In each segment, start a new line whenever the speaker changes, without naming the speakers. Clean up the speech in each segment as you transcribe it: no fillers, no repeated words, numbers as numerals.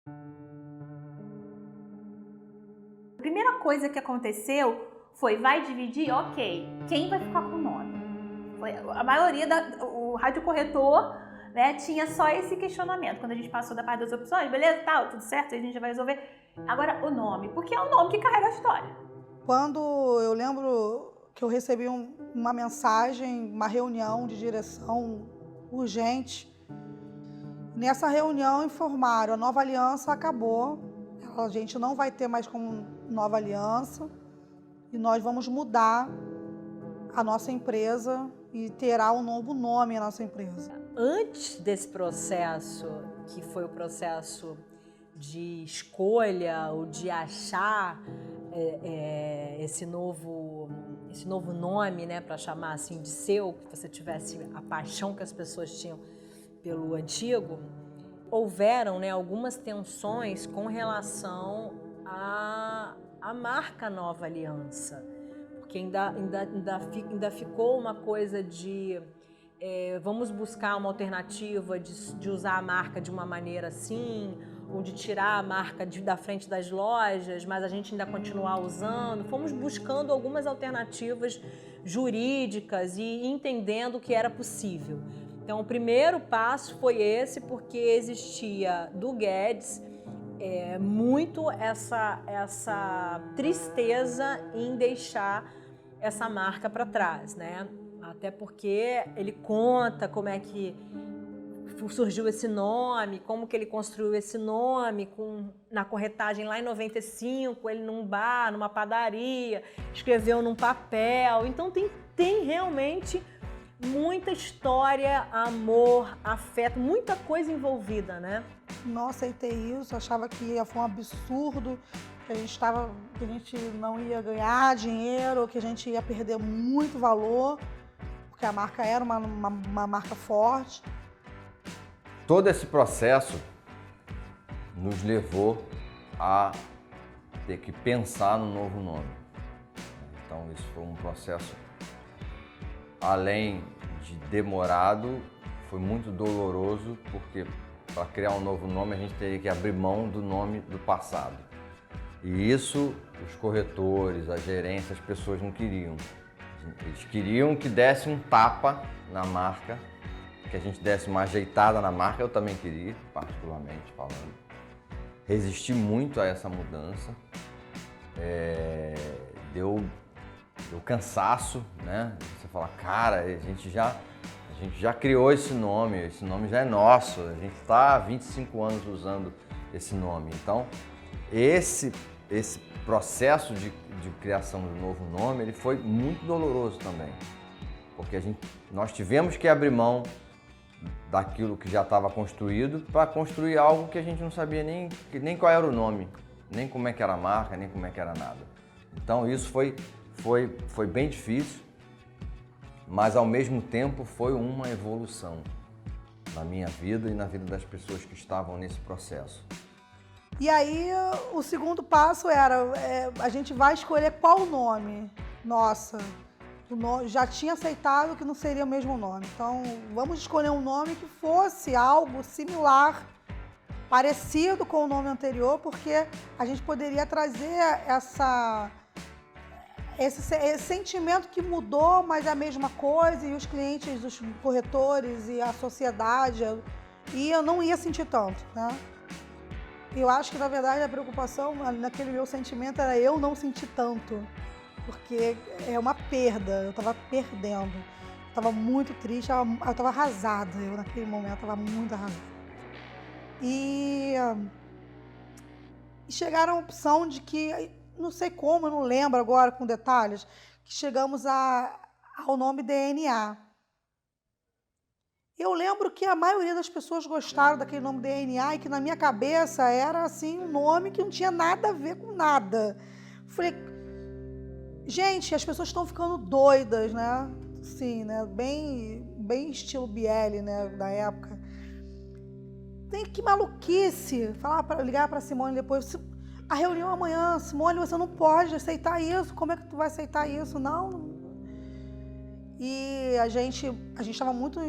A primeira coisa que aconteceu foi, vai dividir? Ok. Quem vai ficar com o nome? A maioria, o radiocorretor, né, tinha só esse questionamento. Quando a gente passou da parte das opções, beleza, tal, tudo certo, a gente já vai resolver. Agora, o nome, porque é o nome que carrega a história.
Quando eu lembro que eu recebi uma mensagem, uma reunião de direção urgente, nessa reunião informaram, a Nova Aliança acabou, a gente não vai ter mais como Nova Aliança e nós vamos mudar a nossa empresa e terá um novo nome a nossa empresa.
Antes desse processo, que foi o processo de escolha ou de achar esse novo nome, né, para chamar assim de seu, que você tivesse a paixão que as pessoas tinham pelo antigo, houveram, né, algumas tensões com relação à marca Nova Aliança, porque ainda ficou uma coisa de vamos buscar uma alternativa de usar a marca de uma maneira assim, ou de tirar a marca da frente das lojas, mas a gente ainda continuar usando. Fomos buscando algumas alternativas jurídicas e entendendo que era possível. Então, o primeiro passo foi esse, porque existia do Guedes muito essa tristeza em deixar essa marca para trás, né? Até porque ele conta como é que surgiu esse nome, como que ele construiu esse nome, na corretagem lá em 95, ele num bar, numa padaria, escreveu num papel. Então tem realmente muita história, amor, afeto, muita coisa envolvida, né?
Não aceitei isso, achava que foi um absurdo, que a gente não ia ganhar dinheiro, que a gente ia perder muito valor, porque a marca era uma marca forte.
Todo esse processo nos levou a ter que pensar no novo nome. Então isso foi um processo, além de demorado, foi muito doloroso, porque para criar um novo nome a gente teria que abrir mão do nome do passado. E isso os corretores, a gerência, as pessoas não queriam. Eles queriam que desse um tapa na marca, que a gente desse uma ajeitada na marca. Eu também queria, particularmente falando. Resisti muito a essa mudança. Deu cansaço, né? Você fala, cara, a gente já criou esse nome já é nosso, a gente está há 25 anos usando esse nome. Então, esse processo de criação do novo nome, ele foi muito doloroso também, porque nós tivemos que abrir mão daquilo que já estava construído para construir algo que a gente não sabia nem qual era o nome, nem como é que era a marca, nem como é que era nada. Então isso foi bem difícil, mas ao mesmo tempo foi uma evolução na minha vida e na vida das pessoas que estavam nesse processo.
E aí o segundo passo era, a gente vai escolher qual nome. Nossa, já tinha aceitado que não seria o mesmo nome. Então vamos escolher um nome que fosse algo similar, parecido com o nome anterior, porque a gente poderia trazer esse sentimento que mudou, mas é a mesma coisa, e os clientes, os corretores e a sociedade, e eu não ia sentir tanto, né? Eu acho que, na verdade, a preocupação naquele meu sentimento era eu não sentir tanto, porque é uma perda, eu estava perdendo, eu estava muito triste, eu estava arrasada, naquele momento estava muito arrasada. E chegaram a opção de que, não sei como, eu não lembro agora com detalhes, que chegamos ao nome DNA. Eu lembro que a maioria das pessoas gostaram daquele nome DNA e que na minha cabeça era assim um nome que não tinha nada a ver com nada. Falei, gente, as pessoas estão ficando doidas, né? Sim, né? Bem estilo Bieli, né? Da época. Que maluquice! Ligar para Simone depois. A reunião amanhã, Simone, você não pode aceitar isso. Como é que tu vai aceitar isso? Não. E a gente estava muito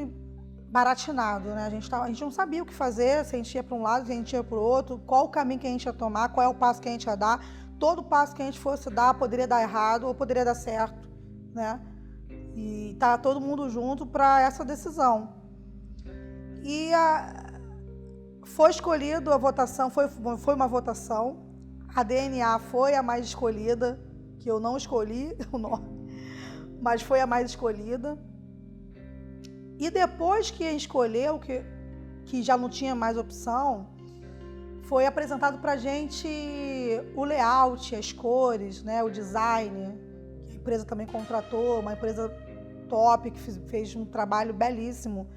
baratinado, né? A gente não sabia o que fazer, se a gente ia para um lado, se a gente ia para o outro, qual o caminho que a gente ia tomar, qual é o passo que a gente ia dar. Todo passo que a gente fosse dar poderia dar errado ou poderia dar certo, né? E tá todo mundo junto para essa decisão. E foi escolhido a votação, foi uma votação. A DNA foi a mais escolhida, que eu não escolhi o nome, mas foi a mais escolhida. E depois que escolheu, que já não tinha mais opção, foi apresentado pra gente o layout, as cores, né, o design, que a empresa também contratou, uma empresa top, que fez um trabalho belíssimo,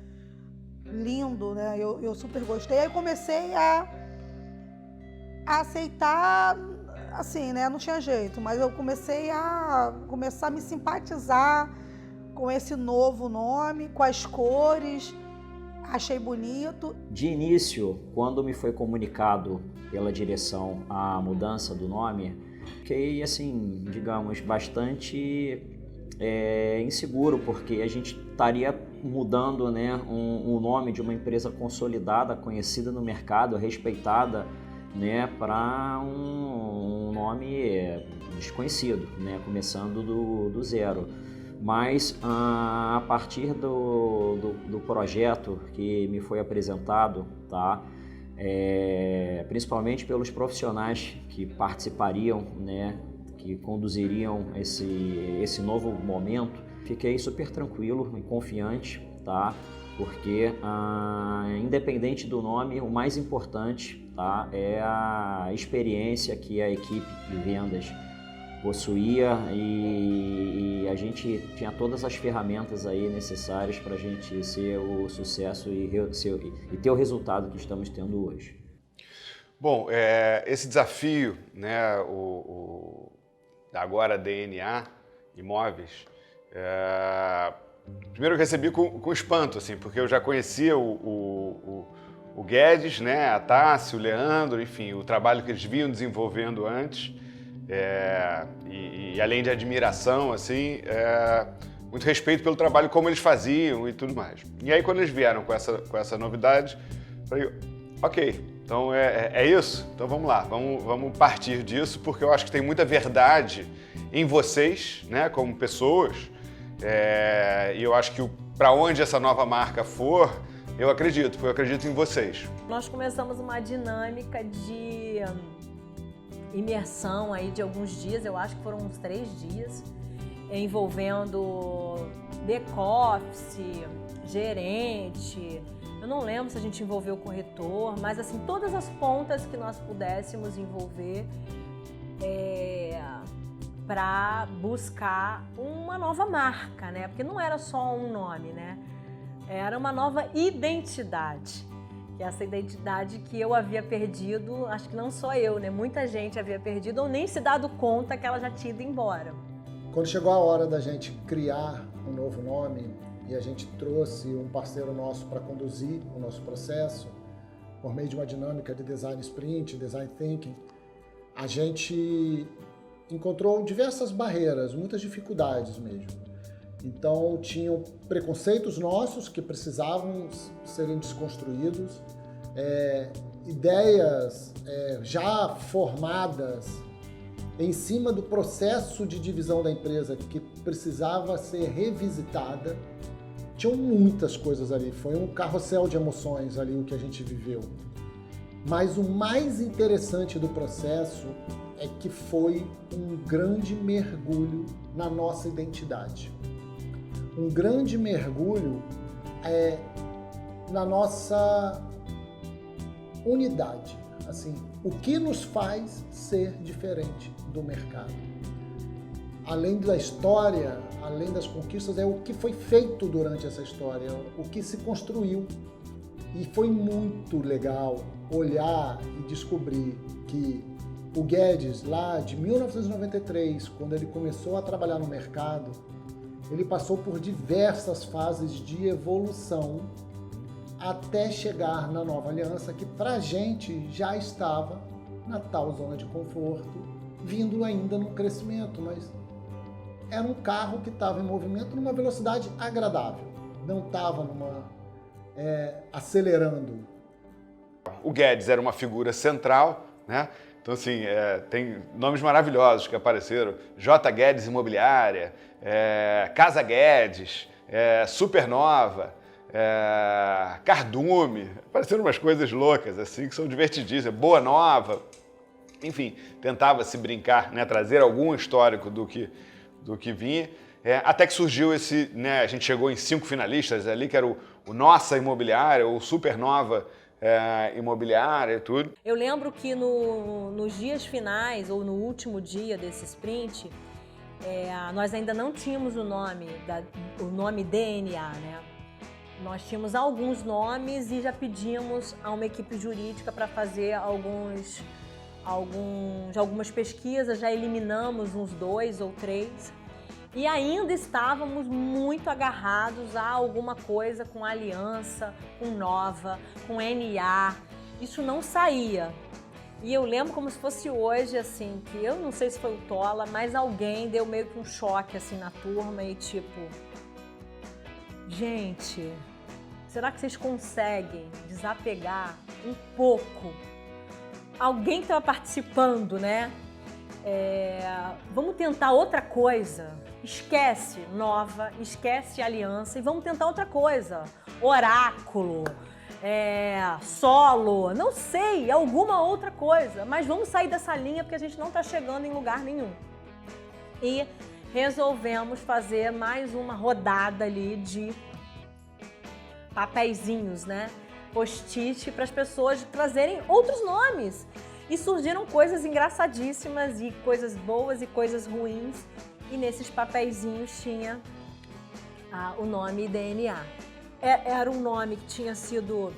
lindo, né, eu super gostei. Aí eu comecei a aceitar, assim, né, não tinha jeito, mas eu comecei a me simpatizar com esse novo nome, com as cores, achei bonito.
De início, quando me foi comunicado pela direção a mudança do nome, fiquei, assim, digamos, bastante inseguro, porque a gente estaria mudando, né, um nome de uma empresa consolidada, conhecida no mercado, respeitada, né, para um nome desconhecido, né, começando do zero. Mas a partir do projeto que me foi apresentado, tá, principalmente pelos profissionais que participariam, né, que conduziriam esse novo momento, fiquei super tranquilo e confiante, tá, porque independente do nome, o mais importante, tá, é a experiência que a equipe de vendas possuía e a gente tinha todas as ferramentas aí necessárias para a gente ser o sucesso e ter o resultado que estamos tendo hoje.
Bom, esse desafio, né, agora DNA Imóveis, primeiro eu recebi com espanto, assim, porque eu já conhecia o Guedes, né, a Tassi, o Leandro, enfim, o trabalho que eles vinham desenvolvendo antes. E além de admiração, assim, muito respeito pelo trabalho, como eles faziam e tudo mais. E aí, quando eles vieram com essa novidade, falei, ok, então é isso? Então vamos lá, vamos partir disso, porque eu acho que tem muita verdade em vocês, né, como pessoas, e eu acho que para onde essa nova marca for, eu acredito, porque eu acredito em vocês.
Nós começamos uma dinâmica de imersão aí de alguns dias, eu acho que foram uns 3 dias, envolvendo back-office, gerente, eu não lembro se a gente envolveu o corretor, mas assim, todas as pontas que nós pudéssemos envolver para buscar uma nova marca, né? Porque não era só um nome, né? Era uma nova identidade. Que é essa identidade que eu havia perdido, acho que não só eu, né? Muita gente havia perdido ou nem se dado conta que ela já tinha ido embora.
Quando chegou a hora da gente criar um novo nome e a gente trouxe um parceiro nosso para conduzir o nosso processo, por meio de uma dinâmica de design sprint, design thinking, a gente encontrou diversas barreiras, muitas dificuldades mesmo. Então, tinham preconceitos nossos que precisavam serem desconstruídos, ideias já formadas em cima do processo de divisão da empresa que precisava ser revisitada. Tinham muitas coisas ali, foi um carrossel de emoções ali o que a gente viveu. Mas o mais interessante do processo é que foi um grande mergulho na nossa identidade. Um grande mergulho na nossa unidade, assim, o que nos faz ser diferente do mercado. Além da história, além das conquistas, é o que foi feito durante essa história, o que se construiu. E foi muito legal olhar e descobrir que o Guedes, lá de 1993, quando ele começou a trabalhar no mercado, ele passou por diversas fases de evolução até chegar na Nova Aliança, que pra gente já estava na tal zona de conforto, vindo ainda no crescimento, mas era um carro que estava em movimento numa velocidade agradável, não estava acelerando?
O Guedes era uma figura central, né? Então, assim, tem nomes maravilhosos que apareceram. J. Guedes Imobiliária, Casa Guedes, Supernova, Cardume. Apareceram umas coisas loucas, assim, que são divertidíssimas. Boa Nova. Enfim, tentava-se brincar, né? Trazer algum histórico do que vinha. Até que surgiu esse, né? A gente chegou em 5 finalistas ali, que era o Nossa Imobiliária, o Supernova Imobiliária e tudo.
Eu lembro que nos dias finais, ou no último dia desse sprint, nós ainda não tínhamos o nome DNA, né? Nós tínhamos alguns nomes e já pedimos a uma equipe jurídica para fazer algumas pesquisas, já eliminamos uns 2 ou 3 e ainda estávamos muito agarrados a alguma coisa com Aliança, com Nova, com NA. Isso não saía. E eu lembro como se fosse hoje, assim, que eu não sei se foi o Tola, mas alguém deu meio que um choque assim na turma e tipo, gente, será que vocês conseguem desapegar um pouco? Alguém que estava participando, né? Vamos tentar outra coisa. Esquece Nova, esquece Aliança e vamos tentar outra coisa. Oráculo, Solo, não sei, alguma outra coisa. Mas vamos sair dessa linha porque a gente não está chegando em lugar nenhum. E resolvemos fazer mais uma rodada ali de papeizinhos, né? Post-it para as pessoas trazerem outros nomes. E surgiram coisas engraçadíssimas e coisas boas e coisas ruins. E nesses papeizinhos tinha o nome DNA. Era um nome que tinha sido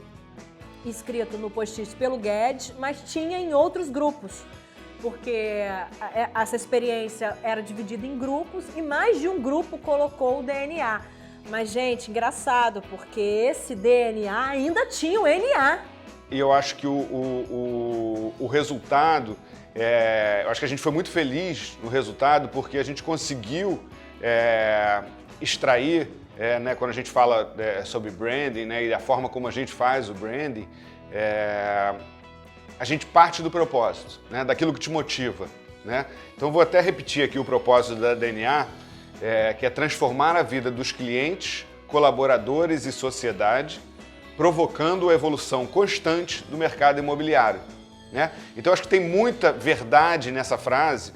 escrito no post-it pelo Guedes, mas tinha em outros grupos. Porque essa experiência era dividida em grupos e mais de um grupo colocou o DNA. Mas, gente, engraçado, porque esse DNA ainda tinha o NA.
E eu acho que o resultado, eu acho que a gente foi muito feliz no resultado porque a gente conseguiu extrair, né, quando a gente fala sobre branding, né, e a forma como a gente faz o branding, a gente parte do propósito, né, daquilo que te motiva, né? Então vou até repetir aqui o propósito da DNA, que é transformar a vida dos clientes, colaboradores e sociedade, provocando a evolução constante do mercado imobiliário, né? Então acho que tem muita verdade nessa frase,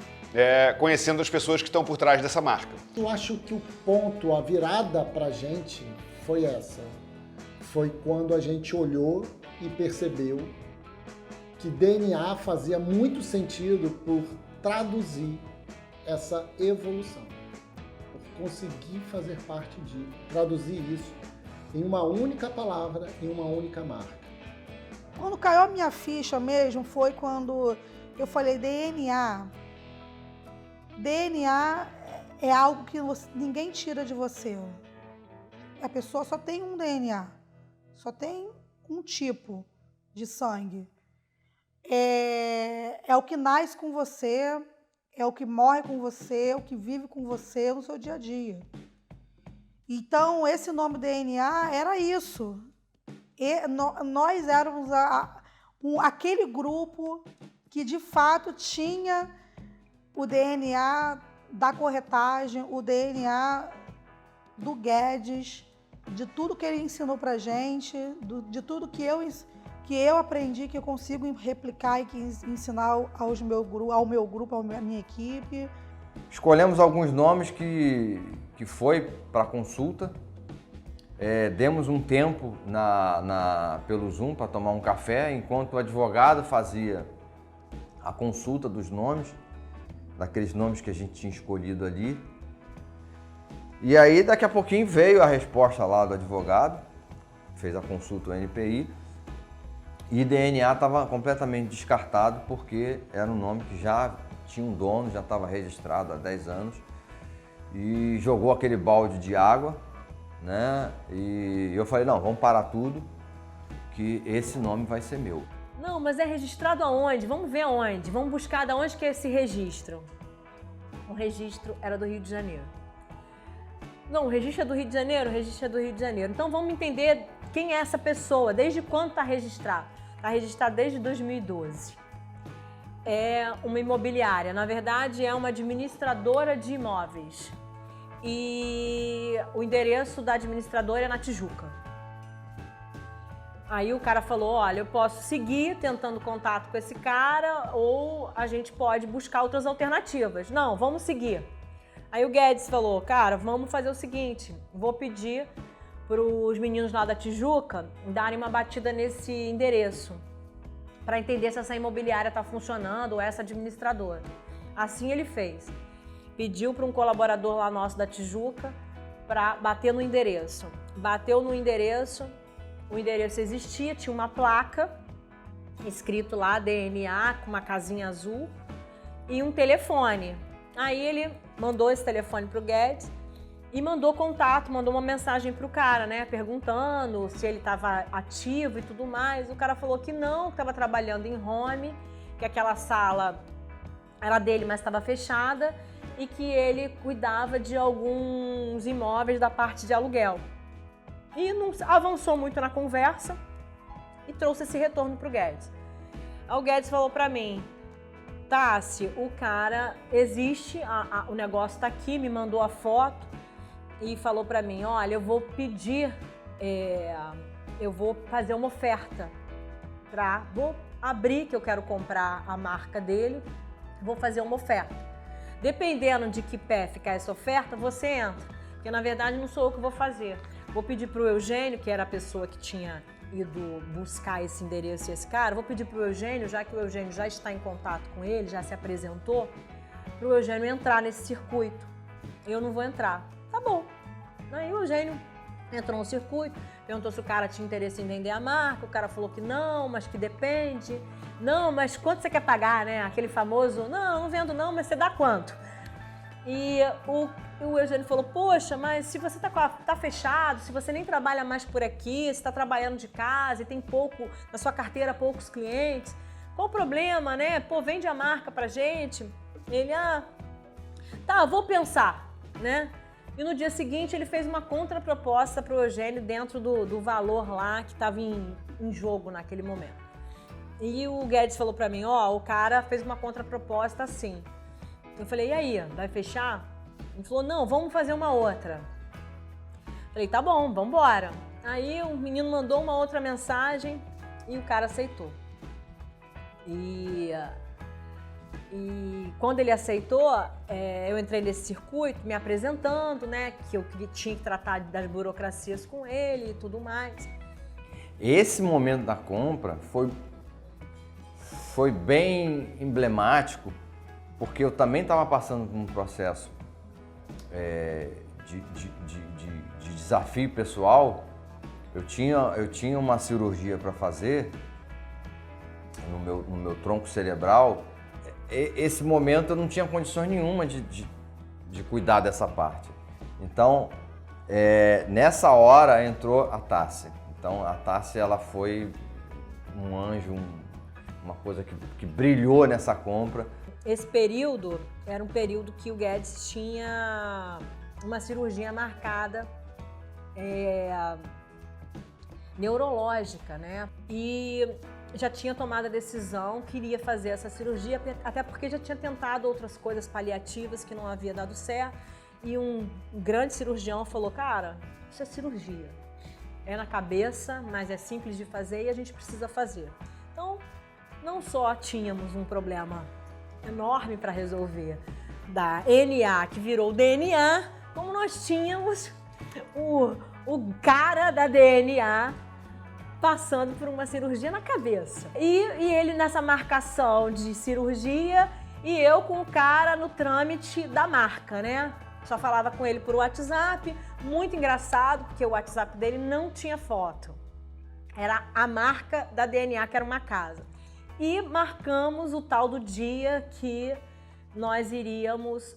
conhecendo as pessoas que estão por trás dessa marca.
Eu acho que o ponto, a virada pra gente foi essa. Foi quando a gente olhou e percebeu que DNA fazia muito sentido por traduzir essa evolução. Por conseguir fazer parte de traduzir isso em uma única palavra, em uma única marca.
Quando caiu a minha ficha mesmo, foi quando eu falei DNA. DNA é algo que ninguém tira de você. A pessoa só tem um DNA, só tem um tipo de sangue. É o que nasce com você, é o que morre com você, é o que vive com você no seu dia a dia. Então, esse nome DNA era isso. Nós éramos aquele grupo que, de fato, tinha o DNA da corretagem, o DNA do Guedes, de tudo que ele ensinou pra gente, de tudo que eu aprendi, que eu consigo replicar e que ensinar ao meu grupo, à minha equipe.
Escolhemos alguns nomes que foi para consulta. Demos um tempo pelo Zoom para tomar um café, enquanto o advogado fazia a consulta dos nomes, daqueles nomes que a gente tinha escolhido ali. E aí, daqui a pouquinho, veio a resposta lá do advogado, fez a consulta do NPI, e DNA estava completamente descartado, porque era um nome que já tinha um dono, já estava registrado há 10 anos, e jogou aquele balde de água, né? E eu falei, não, vamos parar tudo, que esse nome vai ser meu.
Não, mas é registrado aonde? Vamos ver aonde. Vamos buscar de onde que é esse registro. O registro era do Rio de Janeiro. Não, o registro é do Rio de Janeiro, o registro é do Rio de Janeiro. Então vamos entender quem é essa pessoa, desde quando está registrado? Está registrado desde 2012. É uma imobiliária, na verdade é uma administradora de imóveis. E o endereço da administradora é na Tijuca. Aí o cara falou, olha, eu posso seguir tentando contato com esse cara ou a gente pode buscar outras alternativas. Não, vamos seguir. Aí o Guedes falou, cara, vamos fazer o seguinte, vou pedir para os meninos lá da Tijuca darem uma batida nesse endereço para entender se essa imobiliária está funcionando ou essa administradora. Assim ele fez. Pediu para um colaborador lá nosso da Tijuca para bater no endereço. Bateu no endereço, o endereço existia, tinha uma placa escrito lá DNA com uma casinha azul e um telefone. Aí ele mandou esse telefone para o Guedes e mandou contato, mandou uma mensagem pro cara, né, perguntando se ele estava ativo e tudo mais. O cara falou que não, que estava trabalhando em home, que aquela sala era dele, mas estava fechada e que ele cuidava de alguns imóveis da parte de aluguel. E não avançou muito na conversa e trouxe esse retorno pro Guedes. Aí o Guedes falou para mim, Tassi, o cara existe, o negócio tá aqui, me mandou a foto e falou para mim, olha, eu vou pedir, eu vou fazer uma oferta, vou abrir que eu quero comprar a marca dele, vou fazer uma oferta. Dependendo de que pé ficar essa oferta, você entra, porque na verdade não sou eu que vou fazer. Vou pedir pro Eugênio, que era a pessoa que tinha ido buscar esse endereço e esse cara, vou pedir pro Eugênio, já que o Eugênio já está em contato com ele, já se apresentou, pro Eugênio entrar nesse circuito. Eu não vou entrar. Tá bom. Aí o Eugênio entrou no circuito, perguntou se o cara tinha interesse em vender a marca, o cara falou que não, mas que depende. Não, mas quanto você quer pagar, né? Aquele famoso, não vendo não, mas você dá quanto? E o Eugênio falou, poxa, mas se você tá fechado, se você nem trabalha mais por aqui, você está trabalhando de casa e tem pouco, na sua carteira, poucos clientes, qual o problema, né? Pô, vende a marca pra gente. Ele, tá, vou pensar, né? E no dia seguinte ele fez uma contraproposta pro Eugênio dentro do valor lá que estava em jogo naquele momento. E o Guedes falou pra mim, o cara fez uma contraproposta assim. Eu falei, e aí, vai fechar? Ele falou, não, vamos fazer uma outra. Falei, tá bom, vamos embora. Aí o menino mandou uma outra mensagem e o cara aceitou. E quando ele aceitou, eu entrei nesse circuito me apresentando, né, que eu tinha que tratar das burocracias com ele e tudo mais.
Esse momento da compra foi bem emblemático, porque eu também estava passando por um processo de desafio pessoal. Eu tinha uma cirurgia para fazer no meu tronco cerebral. Esse momento eu não tinha condições nenhuma de cuidar dessa parte. Então, nessa hora entrou a Tassi. Então, a Tassi, ela foi um anjo, uma coisa que brilhou nessa compra.
Esse período era um período que o Guedes tinha uma cirurgia marcada neurológica, né? E já tinha tomado a decisão, queria fazer essa cirurgia, até porque já tinha tentado outras coisas paliativas que não havia dado certo. E um grande cirurgião falou, cara, isso é cirurgia. É na cabeça, mas é simples de fazer e a gente precisa fazer. Então, não só tínhamos um problema enorme para resolver da NA, que virou DNA, como nós tínhamos o cara da DNA passando por uma cirurgia na cabeça. E ele nessa marcação de cirurgia e eu com o cara no trâmite da marca, né? Só falava com ele por WhatsApp, muito engraçado, porque o WhatsApp dele não tinha foto. Era a marca da DNA, que era uma casa. E marcamos o tal do dia que nós iríamos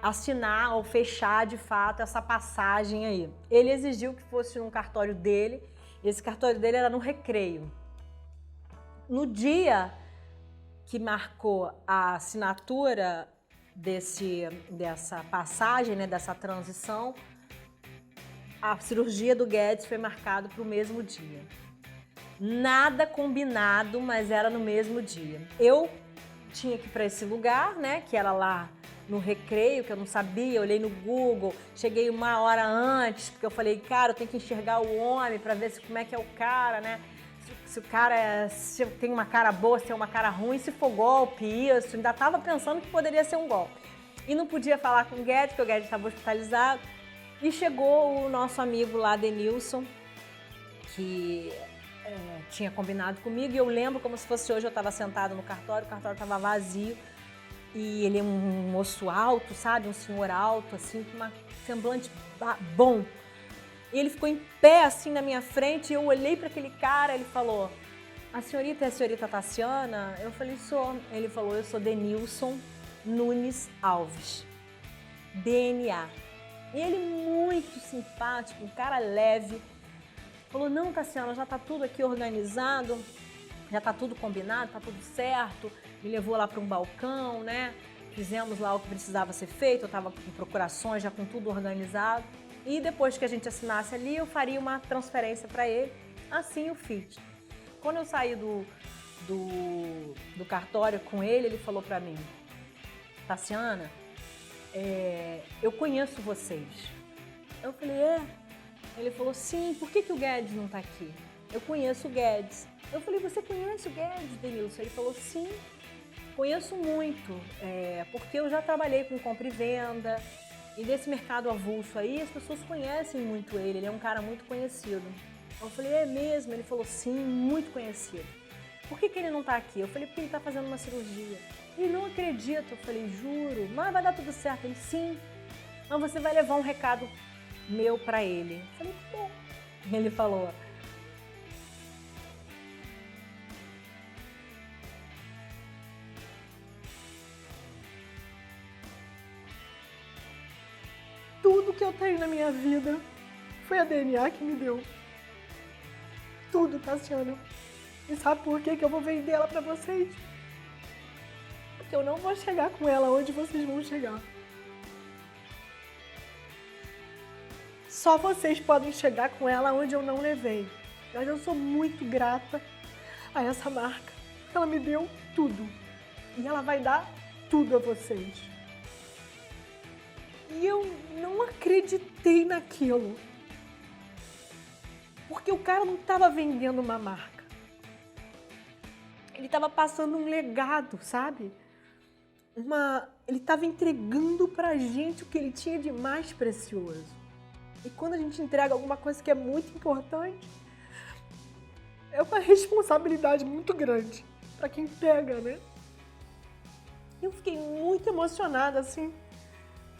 assinar ou fechar de fato essa passagem aí. Ele exigiu que fosse no cartório dele, esse cartório dele era no Recreio. No dia que marcou a assinatura dessa passagem, né, dessa transição, a cirurgia do Guedes foi marcada para o mesmo dia. Nada combinado, mas era no mesmo dia. Eu tinha que ir para esse lugar, né, que era lá no Recreio, que eu não sabia, eu olhei no Google, cheguei 1 hora antes, porque eu falei, cara, eu tenho que enxergar o homem para ver como é que é o cara, né? Se o cara se tem uma cara boa, se é uma cara ruim, se for golpe, isso. Ainda estava pensando que poderia ser um golpe. E não podia falar com o Guedes, porque o Guedes estava hospitalizado. E chegou o nosso amigo lá, Denilson, que tinha combinado comigo. E eu lembro como se fosse hoje, eu estava sentada no cartório, o cartório estava vazio. E ele é um moço alto, sabe? Um senhor alto, assim, com um semblante bom. E ele ficou em pé, assim, na minha frente, e eu olhei para aquele cara, ele falou, a senhorita é a senhorita Tassiana? Eu falei, sou. Ele falou, eu sou Denilson Nunes Alves, DNA. E ele muito simpático, um cara leve, falou, não, Tassiana, já tá tudo aqui organizado, já tá tudo combinado, tá tudo certo. Me levou lá para um balcão, né? Fizemos lá o que precisava ser feito, eu estava com procurações, já com tudo organizado. E depois que a gente assinasse ali, eu faria uma transferência para ele. Assim eu fiz. Quando eu saí do cartório com ele, ele falou para mim, Tassiana, eu conheço vocês. Eu falei, Ele falou, sim, por que o Guedes não está aqui? Eu conheço o Guedes. Eu falei, você conhece o Guedes, Denilson? Ele falou, sim, conheço muito, porque eu já trabalhei com compra e venda, e desse mercado avulso aí, as pessoas conhecem muito ele é um cara muito conhecido. Eu falei, é mesmo? Ele falou, sim, muito conhecido. Por que ele não está aqui? Eu falei, porque ele está fazendo uma cirurgia. Ele não acredito. Eu falei, juro, mas vai dar tudo certo. Ele, sim, mas você vai levar um recado meu para ele. Eu falei, bom. Ele falou, tudo que eu tenho na minha vida foi a DNA que me deu. Tudo, Tassiana. E sabe por que eu vou vender ela pra vocês? Porque eu não vou chegar com ela onde vocês vão chegar. Só vocês podem chegar com ela onde eu não levei. Mas eu sou muito grata a essa marca. Ela me deu tudo. E ela vai dar tudo a vocês. E eu não acreditei naquilo. Porque o cara não estava vendendo uma marca. Ele estava passando um legado, sabe? Ele estava entregando pra gente o que ele tinha de mais precioso. E quando a gente entrega alguma coisa que é muito importante, é uma responsabilidade muito grande para quem pega, né? Eu fiquei muito emocionada, assim.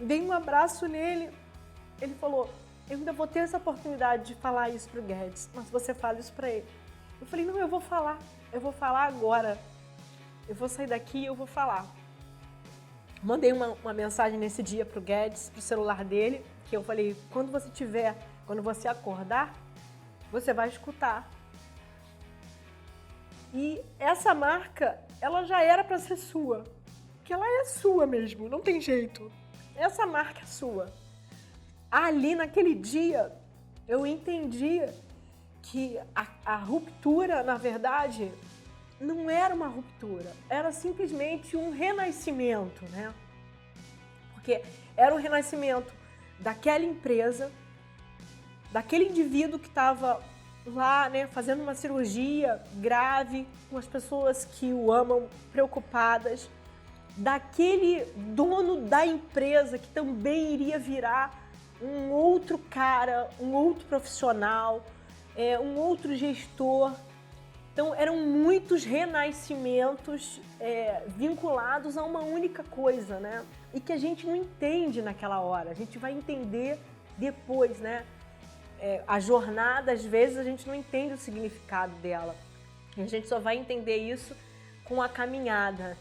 Dei um abraço nele. Ele falou, eu ainda vou ter essa oportunidade de falar isso pro Guedes, mas você fala isso pra ele. Eu falei, não, eu vou falar agora. Eu vou sair daqui e eu vou falar. Mandei uma mensagem nesse dia pro Guedes, pro celular dele, que eu falei, quando você acordar, você vai escutar. E essa marca, ela já era para ser sua, porque ela é sua mesmo, não tem jeito. Essa marca é sua. Ali, naquele dia, eu entendi que a ruptura, na verdade, não era uma ruptura, era simplesmente um renascimento, né? Porque era um renascimento daquela empresa, daquele indivíduo que estava lá, né, fazendo uma cirurgia grave, com as pessoas que o amam preocupadas, daquele dono da empresa que também iria virar um outro cara, um outro profissional, um outro gestor. Então, eram muitos renascimentos vinculados a uma única coisa, né? E que a gente não entende naquela hora, a gente vai entender depois, né? A jornada, às vezes, a gente não entende o significado dela. E a gente só vai entender isso com a caminhada.